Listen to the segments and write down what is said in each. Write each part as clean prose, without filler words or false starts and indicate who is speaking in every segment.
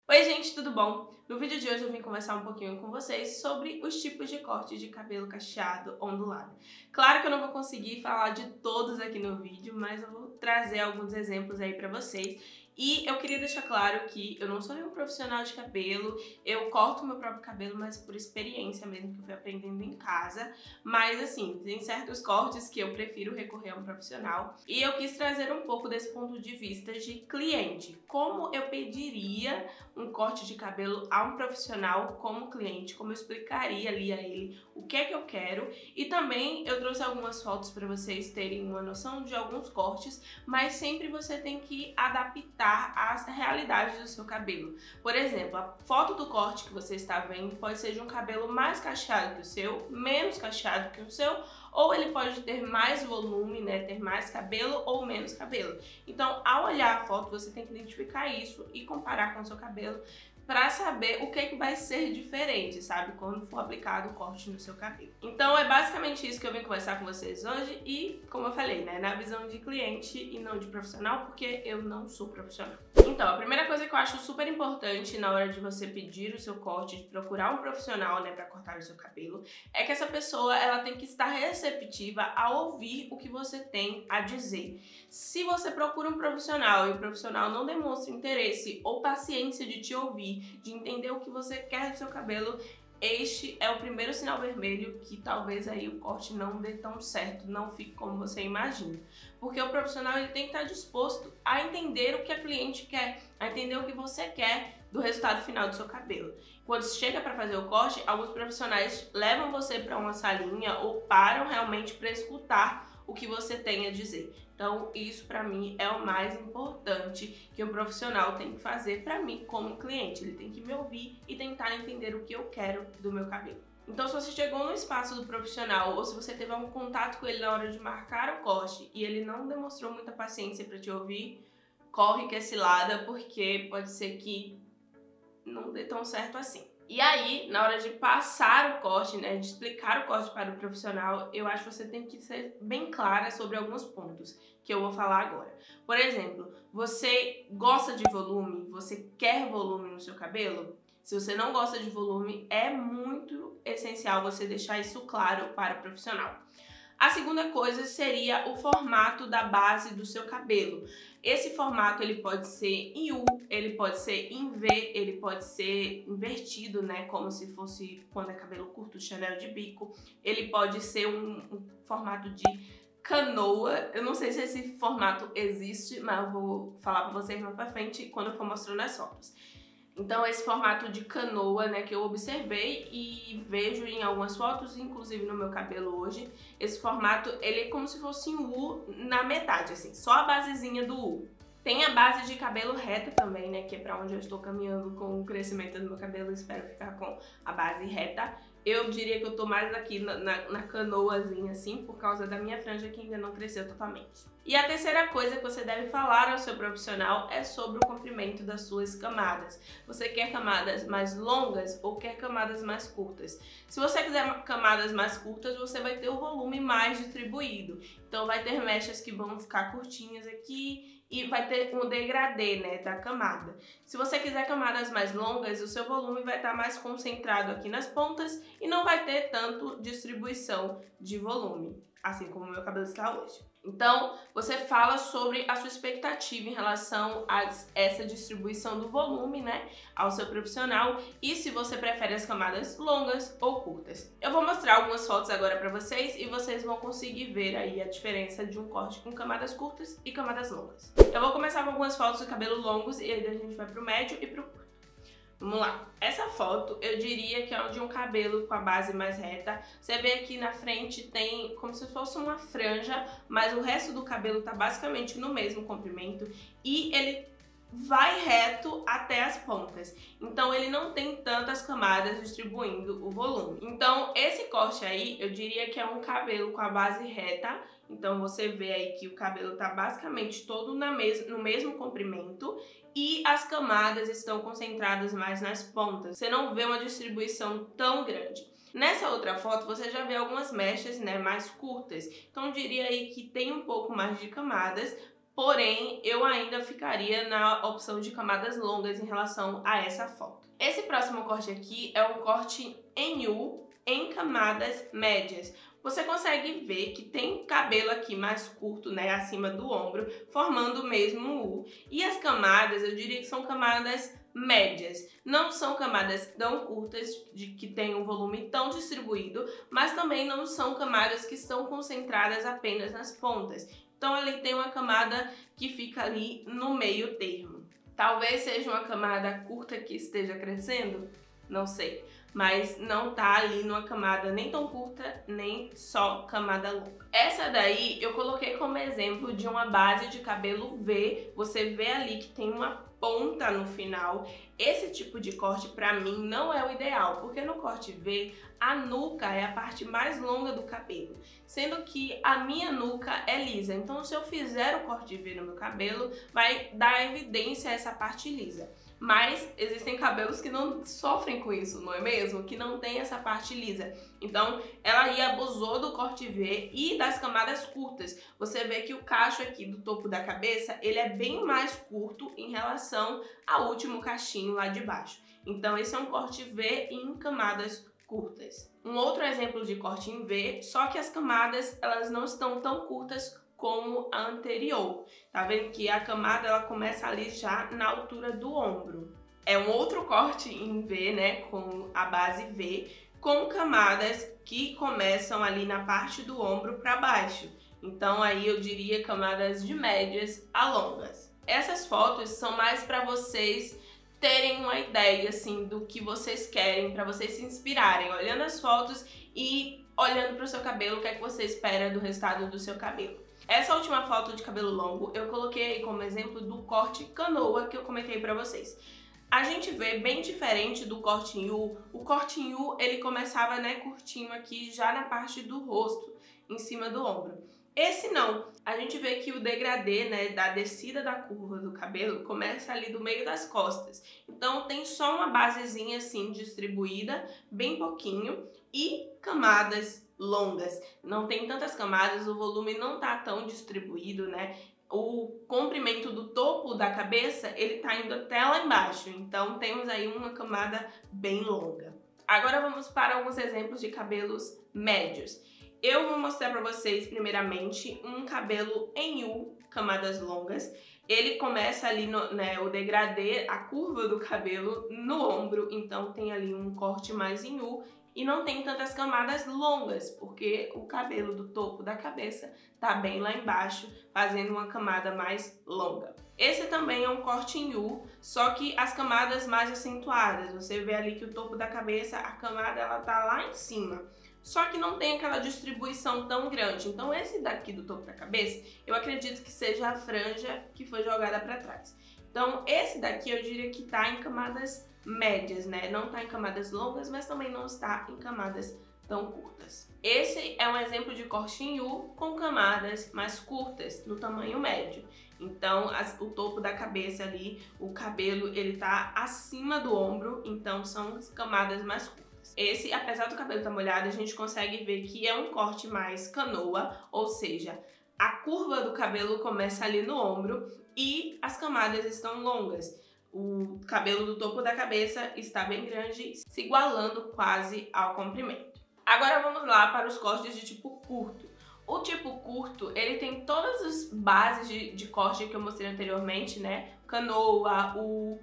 Speaker 1: Oi gente, tudo bom? No vídeo de hoje eu vim conversar um pouquinho com vocês sobre os tipos de corte de cabelo cacheado ondulado. Claro que eu não vou conseguir falar de todos aqui no vídeo, mas eu vou trazer alguns exemplos aí pra vocês. E eu queria deixar claro que eu não sou nenhum profissional de cabelo, eu corto meu próprio cabelo, mas por experiência mesmo, que eu fui aprendendo em casa. Mas assim, tem certos cortes que eu prefiro recorrer a um profissional. E eu quis trazer um pouco desse ponto de vista de cliente. Como eu pediria um corte de cabelo a um profissional como cliente, como eu explicaria ali a ele o que é que eu quero. E também eu trouxe algumas fotos para vocês terem uma noção de alguns cortes, mas sempre você tem que adaptar às realidades do seu cabelo. Por exemplo, a foto do corte que você está vendo pode ser de um cabelo mais cacheado que o seu, menos cacheado que o seu, ou ele pode ter mais volume, né, ter mais cabelo ou menos cabelo. Então, ao olhar a foto, você tem que identificar isso e comparar com o seu cabelo para saber o que vai ser diferente, sabe? Quando for aplicado o corte no seu cabelo. Então é basicamente isso que eu vim conversar com vocês hoje e, como eu falei, né, na visão de cliente e não de profissional, porque eu não sou profissional. Então, a primeira coisa que eu acho super importante na hora de você pedir o seu corte, de procurar um profissional, né, para cortar o seu cabelo, é que essa pessoa, ela tem que estar receptiva a ouvir o que você tem a dizer. Se você procura um profissional e o profissional não demonstra interesse ou paciência de te ouvir, de entender o que você quer do seu cabelo, este é o primeiro sinal vermelho que talvez aí o corte não dê tão certo, não fique como você imagina. Porque o profissional ele tem que estar disposto a entender o que a cliente quer, a entender o que você quer do resultado final do seu cabelo. Quando chega para fazer o corte, alguns profissionais levam você para uma salinha ou param realmente para escutar o que você tem a dizer. Então, isso para mim é o mais importante que um profissional tem que fazer para mim como cliente. Ele tem que me ouvir e tentar entender o que eu quero do meu cabelo. Então, se você chegou no espaço do profissional ou se você teve algum contato com ele na hora de marcar o corte e ele não demonstrou muita paciência para te ouvir, corre que é cilada, porque pode ser que não dê tão certo assim. E aí, na hora de passar o corte, né, de explicar o corte para o profissional, eu acho que você tem que ser bem clara sobre alguns pontos que eu vou falar agora. Por exemplo, você gosta de volume? Você quer volume no seu cabelo? Se você não gosta de volume, é muito essencial você deixar isso claro para o profissional. A segunda coisa seria o formato da base do seu cabelo. Esse formato ele pode ser em U, ele pode ser em V, ele pode ser invertido, né, como se fosse quando é cabelo curto, Chanel de bico. Ele pode ser um formato de canoa. Eu não sei se esse formato existe, mas eu vou falar pra vocês mais pra frente quando eu for mostrando as fotos. Então esse formato de canoa, né, que eu observei e vejo em algumas fotos, inclusive no meu cabelo hoje, esse formato, ele é como se fosse um U na metade, assim, só a basezinha do U. Tem a base de cabelo reta também, né, que é pra onde eu estou caminhando com o crescimento do meu cabelo, espero ficar com a base reta. Eu diria que eu tô mais aqui na canoazinha, assim, por causa da minha franja que ainda não cresceu totalmente. E a terceira coisa que você deve falar ao seu profissional é sobre o comprimento das suas camadas. Você quer camadas mais longas ou quer camadas mais curtas? Se você quiser camadas mais curtas, você vai ter o volume mais distribuído. Então vai ter mechas que vão ficar curtinhas aqui e vai ter um degradê, né, da camada. Se você quiser camadas mais longas, o seu volume vai estar mais concentrado aqui nas pontas e não vai ter tanto distribuição de volume, assim como o meu cabelo está hoje. Então, você fala sobre a sua expectativa em relação a essa distribuição do volume, né, ao seu profissional e se você prefere as camadas longas ou curtas. Eu vou mostrar algumas fotos agora para vocês e vocês vão conseguir ver aí a diferença de um corte com camadas curtas e camadas longas. Eu vou começar com algumas fotos de cabelo longos e aí a gente vai pro médio e pro curto. Vamos lá. Essa foto eu diria que é de um cabelo com a base mais reta. Você vê aqui na frente tem como se fosse uma franja, mas o resto do cabelo tá basicamente no mesmo comprimento e ele vai reto até as pontas. Então ele não tem tantas camadas distribuindo o volume. Então esse corte aí eu diria que é um cabelo com a base reta. Então você vê aí que o cabelo tá basicamente todo no mesmo comprimento e as camadas estão concentradas mais nas pontas. Você não vê uma distribuição tão grande. Nessa outra foto você já vê algumas mechas, né, mais curtas. Então eu diria aí que tem um pouco mais de camadas, porém eu ainda ficaria na opção de camadas longas em relação a essa foto. Esse próximo corte aqui é um corte em U em camadas médias. Você consegue ver que tem cabelo aqui mais curto, né, acima do ombro, formando o mesmo U. E as camadas, eu diria que são camadas médias. Não são camadas tão curtas, de que tem um volume tão distribuído, mas também não são camadas que estão concentradas apenas nas pontas. Então ele tem uma camada que fica ali no meio termo. Talvez seja uma camada curta que esteja crescendo, não sei. Mas não tá ali numa camada nem tão curta, nem só camada longa. Essa daí eu coloquei como exemplo de uma base de cabelo V. Você vê ali que tem uma ponta no final. Esse tipo de corte pra mim não é o ideal, porque no corte V a nuca é a parte mais longa do cabelo, sendo que a minha nuca é lisa. Então se eu fizer o corte V no meu cabelo, vai dar evidência a essa parte lisa. Mas existem cabelos que não sofrem com isso, não é mesmo? Que não tem essa parte lisa. Então, ela aí abusou do corte V e das camadas curtas. Você vê que o cacho aqui do topo da cabeça, ele é bem mais curto em relação ao último cachinho lá de baixo. Então, esse é um corte V em camadas curtas. Um outro exemplo de corte em V, só que as camadas, elas não estão tão curtas como a anterior. Tá vendo que a camada ela começa ali já na altura do ombro. É um outro corte em V, né, com a base V, com camadas que começam ali na parte do ombro para baixo. Então aí eu diria camadas de médias a longas. Essas fotos são mais para vocês terem uma ideia assim do que vocês querem, para vocês se inspirarem, olhando as fotos e olhando para o seu cabelo, o que é que você espera do resultado do seu cabelo. Essa última foto de cabelo longo eu coloquei como exemplo do corte canoa que eu comentei pra vocês. A gente vê bem diferente do corte em U. O corte em U ele começava, né, curtinho aqui já na parte do rosto, em cima do ombro. Esse não. A gente vê que o degradê, né, da descida da curva do cabelo começa ali do meio das costas. Então tem só uma basezinha assim distribuída, bem pouquinho, e camadas longas. Não tem tantas camadas, o volume não tá tão distribuído, né? O comprimento do topo da cabeça, ele tá indo até lá embaixo. Então temos aí uma camada bem longa. Agora vamos para alguns exemplos de cabelos médios. Eu vou mostrar para vocês, primeiramente, um cabelo em U, camadas longas. Ele começa ali, o degradê, a curva do cabelo no ombro, então tem ali um corte mais em U e não tem tantas camadas longas, porque o cabelo do topo da cabeça tá bem lá embaixo, fazendo uma camada mais longa. Esse também é um corte em U, só que as camadas mais acentuadas. Você vê ali que o topo da cabeça, a camada ela tá lá em cima. Só que não tem aquela distribuição tão grande. Então esse daqui do topo da cabeça, eu acredito que seja a franja que foi jogada para trás. Então esse daqui eu diria que tá em camadas médias, né? Não tá em camadas longas, mas também não está em camadas tão curtas. Esse é um exemplo de corte em U com camadas mais curtas, no tamanho médio. Então o topo da cabeça ali, o cabelo, ele tá acima do ombro, então são as camadas mais curtas. Esse, apesar do cabelo estar molhado, a gente consegue ver que é um corte mais canoa, ou seja, a curva do cabelo começa ali no ombro e as camadas estão longas. O cabelo do topo da cabeça está bem grande, se igualando quase ao comprimento. Agora vamos lá para os cortes de tipo curto. O tipo curto, ele tem todas as bases de corte que eu mostrei anteriormente, né? Canoa, o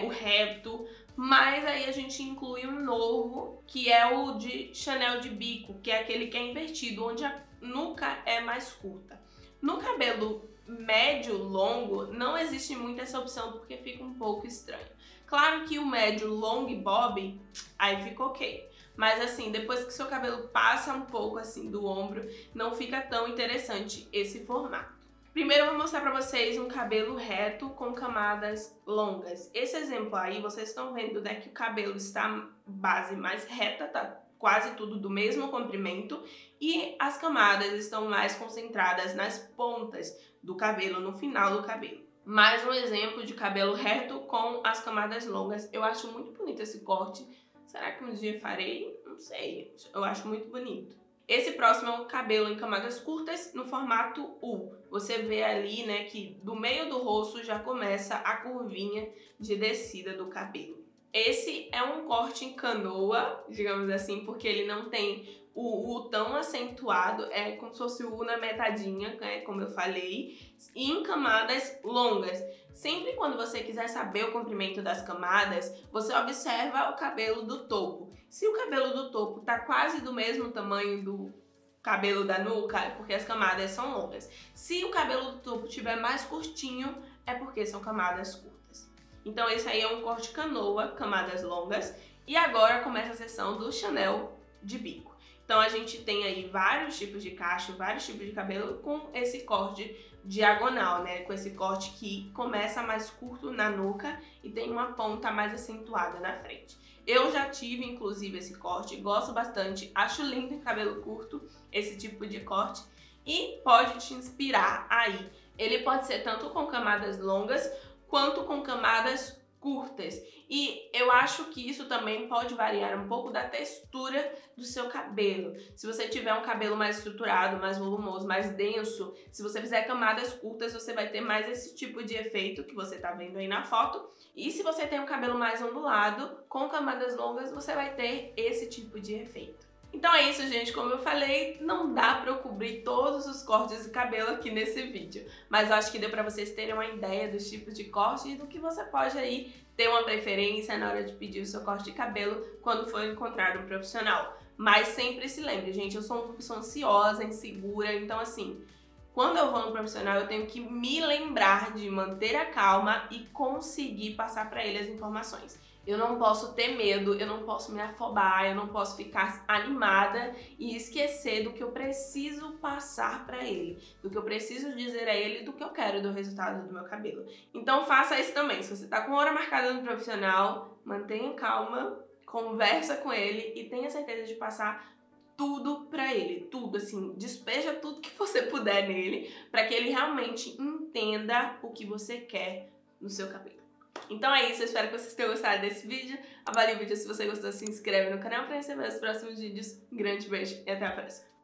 Speaker 1: reto, mas aí a gente inclui um novo, que é o de Chanel de bico, que é aquele que é invertido, onde a nuca é mais curta. No cabelo médio, longo, não existe muito essa opção porque fica um pouco estranho. Claro que o médio, longo e bob, aí fica ok. Mas assim, depois que seu cabelo passa um pouco assim do ombro, não fica tão interessante esse formato. Primeiro eu vou mostrar pra vocês um cabelo reto com camadas longas. Esse exemplo aí, vocês estão vendo, né, que o cabelo está base mais reta, tá quase tudo do mesmo comprimento, e as camadas estão mais concentradas nas pontas do cabelo, no final do cabelo. Mais um exemplo de cabelo reto com as camadas longas. Eu acho muito bonito esse corte. Será que um dia farei? Não sei. Eu acho muito bonito. Esse próximo é um cabelo em camadas curtas no formato U. Você vê ali, né, que do meio do rosto já começa a curvinha de descida do cabelo. Esse é um corte em canoa, digamos assim, porque ele não tem o U tão acentuado, é como se fosse o U na metadinha, né, como eu falei, e em camadas longas. Sempre quando você quiser saber o comprimento das camadas, você observa o cabelo do topo. Se o cabelo do topo tá quase do mesmo tamanho do cabelo da nuca, é porque as camadas são longas. Se o cabelo do topo tiver mais curtinho, é porque são camadas curtas. Então esse aí é um corte canoa, camadas longas. E agora começa a seção do Chanel de bico. Então a gente tem aí vários tipos de cacho, vários tipos de cabelo com esse corte diagonal, né? Com esse corte que começa mais curto na nuca e tem uma ponta mais acentuada na frente. Eu já tive, inclusive, esse corte, gosto bastante, acho lindo em cabelo curto esse tipo de corte e pode te inspirar aí. Ele pode ser tanto com camadas longas quanto com camadas curtas. E eu acho que isso também pode variar um pouco da textura do seu cabelo. Se você tiver um cabelo mais estruturado, mais volumoso, mais denso, se você fizer camadas curtas, você vai ter mais esse tipo de efeito que você tá vendo aí na foto. E se você tem um cabelo mais ondulado, com camadas longas, você vai ter esse tipo de efeito. Então é isso, gente. Como eu falei, não dá pra eu cobrir todos os cortes de cabelo aqui nesse vídeo. Mas eu acho que deu pra vocês terem uma ideia dos tipos de corte e do que você pode aí ter uma preferência na hora de pedir o seu corte de cabelo quando for encontrar um profissional. Mas sempre se lembre, gente, eu sou uma pessoa ansiosa, insegura, então assim, quando eu vou no profissional eu tenho que me lembrar de manter a calma e conseguir passar pra ele as informações. Eu não posso ter medo, eu não posso me afobar, eu não posso ficar animada e esquecer do que eu preciso passar pra ele, do que eu preciso dizer a ele, do que eu quero do resultado do meu cabelo. Então faça isso também. Se você tá com hora marcada no profissional, mantenha calma, conversa com ele e tenha certeza de passar tudo pra ele, tudo, assim, despeja tudo que você puder nele, pra que ele realmente entenda o que você quer no seu cabelo. Então é isso, eu espero que vocês tenham gostado desse vídeo. Avalie o vídeo se você gostou, se inscreve no canal para receber os próximos vídeos. Um grande beijo e até a próxima!